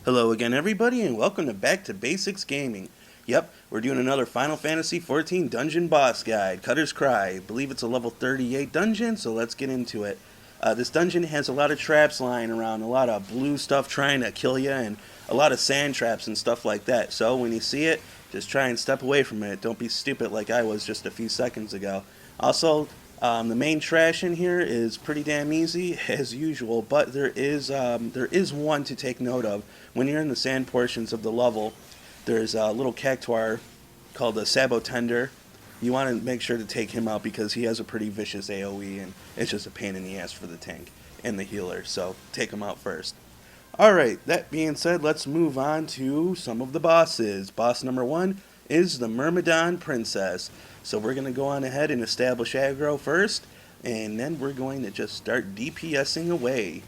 Hello again everybody and welcome to Back to Basics Gaming. Yep, we're doing another Final Fantasy XIV Dungeon Boss Guide, Cutter's Cry. I believe it's a level 38 dungeon, so let's get into it. This dungeon has a lot of traps lying around, a lot of blue stuff trying to kill you, and a lot of sand traps and stuff like that. So when you see it, just try and step away from it. Don't be stupid like I was just a few seconds ago. Also, the main trash in here is pretty damn easy, as usual, but there is one to take note of. When you're in the sand portions of the level, there's a little cactuar called a Sabotender. You want to make sure to take him out because he has a pretty vicious AoE, and it's just a pain in the ass for the tank and the healer, so take him out first. Alright, that being said, let's move on to some of the bosses. Boss number 1 is the Mermaid Princess. So we're going to go on ahead and establish aggro first, and then we're going to just start DPSing away.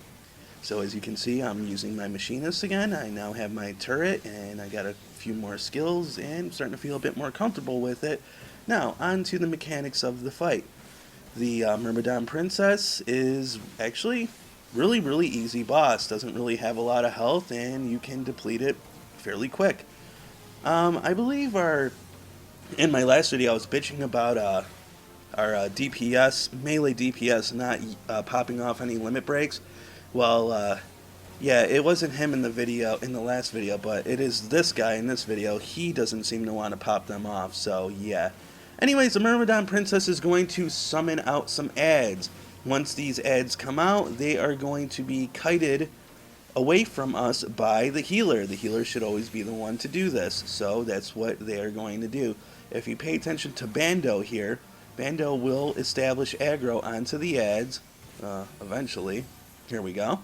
So as you can see, I'm using my Machinist again. I now have my turret, and I got a few more skills, and I'm starting to feel a bit more comfortable with it. Now, on to the mechanics of the fight. The Mermaid Princess is actually really easy boss. Doesn't really have a lot of health, and you can deplete it fairly quick. I believe in my last video I was bitching about our DPS, melee DPS not popping off any limit breaks. Well, yeah, it wasn't him in the last video, but it is this guy in this video. He doesn't seem to want to pop them off, so yeah. Anyways, the Mermaid Princess is going to summon out some ads. Once these ads come out, they are going to be kited away from us by the healer. The healer should always be the one to do this, so that's what they are going to do. If you pay attention to Bando here, Bando will establish aggro onto the ads, eventually. Here we go.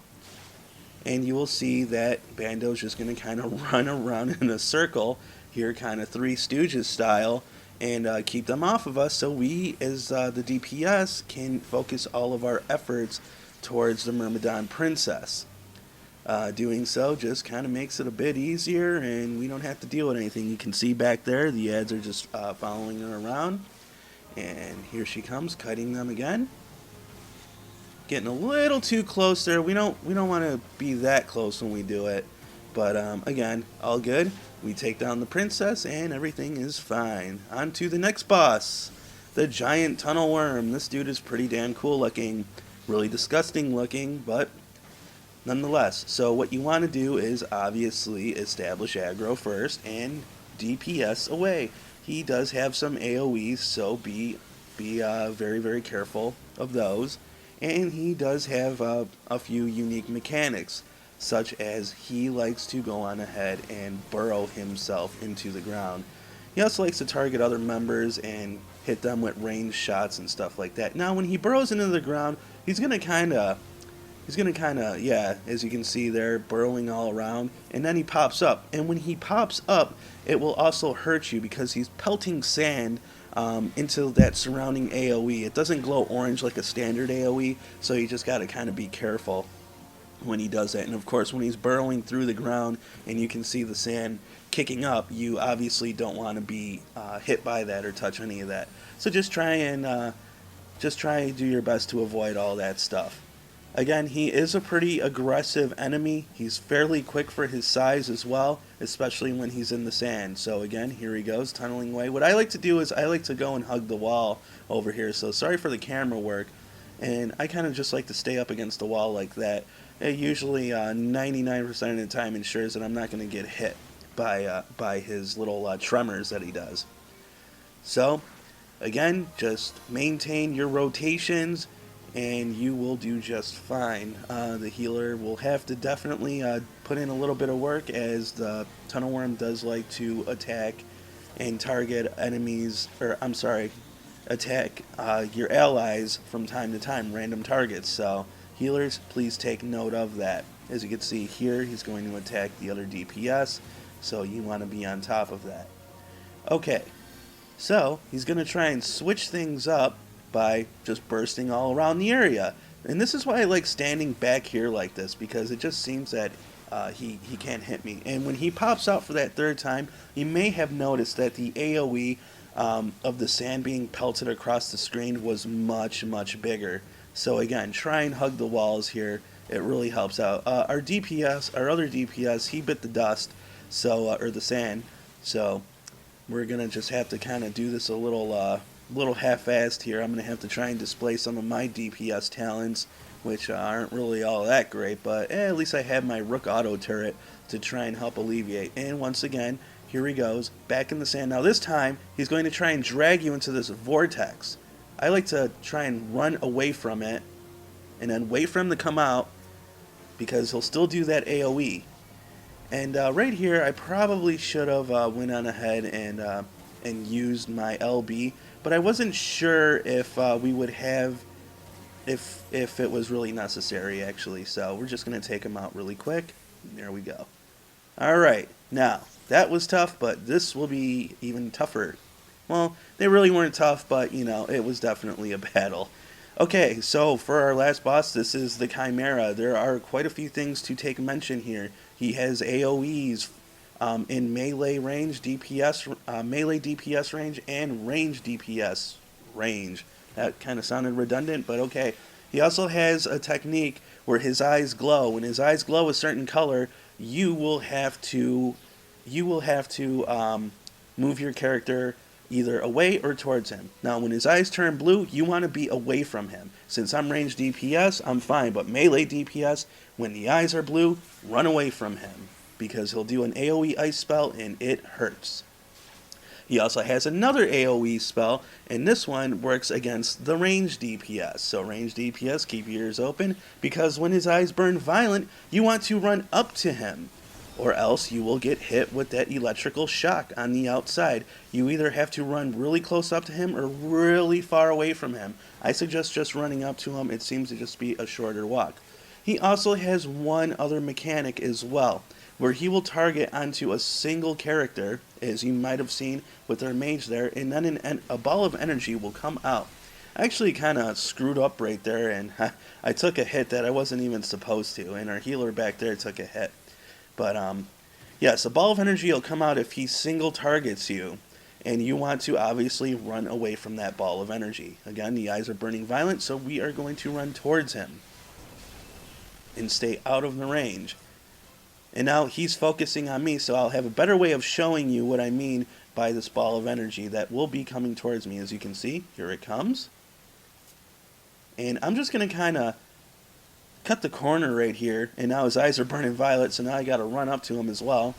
And you will see that Bando's just going to kind of run around in a circle here, kind of Three Stooges style, and keep them off of us, so we, as the DPS, can focus all of our efforts towards the Mermaid Princess. Doing so just kind of makes it a bit easier, and we don't have to deal with anything. You can see back there, the ads are just following her around. And here she comes, cutting them again. Getting a little too close there. We don't want to be that close when we do it. But again, all good. We take down the princess, and everything is fine. On to the next boss, the giant Tunnelworm. This dude is pretty damn cool looking. Really disgusting looking, but nonetheless. So what you want to do is obviously establish aggro first and DPS away. He does have some AoEs, so be very careful of those. And he does have a few unique mechanics, such as he likes to go on ahead and burrow himself into the ground. He also likes to target other members and hit them with ranged shots and stuff like that. Now when he burrows into the ground, he's gonna kinda, yeah, as you can see there, burrowing all around, and then he pops up. And when he pops up, it will also hurt you because he's pelting sand into that surrounding AoE. It doesn't glow orange like a standard AoE, so you just gotta kind of be careful when he does that. And of course, when he's burrowing through the ground and you can see the sand kicking up, you obviously don't want to be hit by that or touch any of that. So just try and do your best to avoid all that stuff. Again, he is a pretty aggressive enemy. He's fairly quick for his size as well, especially when he's in the sand. So again, here he goes, tunneling away. What I like to do is I like to go and hug the wall over here. So sorry for the camera work. And I kind of just like to stay up against the wall like that. It usually 99% of the time ensures that I'm not going to get hit by his little tremors that he does. So again, just maintain your rotations, and you will do just fine. The healer will have to definitely put in a little bit of work, as the Tunnelworm does like to attack and target enemies, or I'm sorry, attack your allies from time to time, random targets. So healers, please take note of that. As you can see here, he's going to attack the other DPS, so you want to be on top of that. Okay, so he's going to try and switch things up by just bursting all around the area. And this is why I like standing back here like this, because it just seems that he can't hit me. And when he pops out for that third time, you may have noticed that the AoE of the sand being pelted across the screen was much bigger. So again, try and hug the walls here. It really helps out. Our DPS, our other DPS, he bit the dust, so or the sand. So we're gonna just have to kind of do this a little half-assed here. I'm gonna have to try and display some of my DPS talents, which aren't really all that great, but at least I have my Rook Auto Turret to try and help alleviate. And once again, here he goes, back in the sand. Now this time, he's going to try and drag you into this vortex. I like to try and run away from it, and then wait for him to come out, because he'll still do that AoE. And right here, I probably should have went on ahead and used my LB, but I wasn't sure if we would have, if it was really necessary actually. So we're just gonna take him out really quick. There we go. All right, now that was tough, but this will be even tougher. Well, they really weren't tough, but you know, it was definitely a battle. Okay, so for our last boss, this is the Chimera. There are quite a few things to take mention here. He has AoEs in melee range, melee DPS range, and range DPS range. That kind of sounded redundant, but okay. He also has a technique where his eyes glow. When his eyes glow a certain color, you will have to move your character either away or towards him. Now, when his eyes turn blue, you want to be away from him. Since I'm range DPS, I'm fine, but melee DPS, when the eyes are blue, run away from him, because he'll do an AoE ice spell and it hurts. He also has another AoE spell, and this one works against the range DPS. So range DPS, keep your ears open, because when his eyes burn violent, you want to run up to him, or else you will get hit with that electrical shock on the outside. You either have to run really close up to him or really far away from him. I suggest just running up to him. It seems to just be a shorter walk. He also has one other mechanic as well, where he will target onto a single character, as you might have seen with our mage there, and then a ball of energy will come out. I actually kind of screwed up right there, and I took a hit that I wasn't even supposed to, and our healer back there took a hit. But yes, a ball of energy will come out if he single targets you, and you want to obviously run away from that ball of energy. Again, the eyes are burning violent, so we are going to run towards him and stay out of the range. And now he's focusing on me, so I'll have a better way of showing you what I mean by this ball of energy that will be coming towards me. As you can see, here it comes. And I'm just going to kind of cut the corner right here, and now his eyes are burning violet, so now I got to run up to him as well.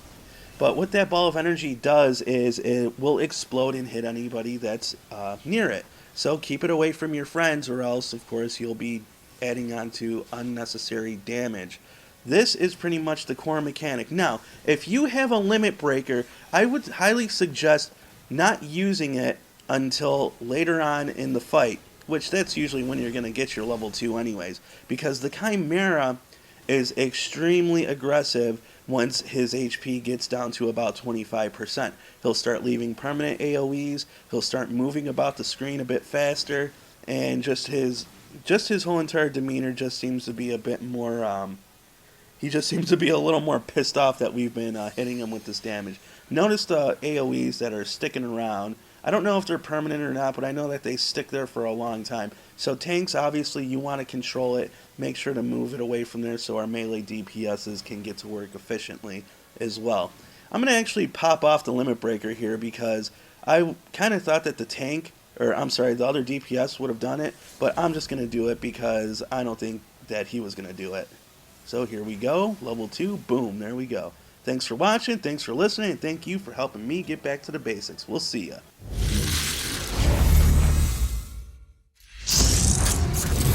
But what that ball of energy does is it will explode and hit anybody that's near it. So keep it away from your friends, or else, of course, you'll be adding on to unnecessary damage. This is pretty much the core mechanic. Now, if you have a limit breaker, I would highly suggest not using it until later on in the fight, which that's usually when you're going to get your level 2 anyways, because the Chimera is extremely aggressive once his HP gets down to about 25%. He'll start leaving permanent AoEs, he'll start moving about the screen a bit faster, and just his whole entire demeanor just seems to be a bit more, he just seems to be a little more pissed off that we've been hitting him with this damage. Notice the AoEs that are sticking around. I don't know if they're permanent or not, but I know that they stick there for a long time. So tanks, obviously, you want to control it. Make sure to move it away from there so our melee DPSs can get to work efficiently as well. I'm going to actually pop off the limit breaker here because I kind of thought that the tank, or I'm sorry, the other DPS would have done it, but I'm just going to do it because I don't think that he was going to do it. So here we go, level 2, boom, there we go. Thanks for watching, thanks for listening, and thank you for helping me get back to the basics. We'll see ya.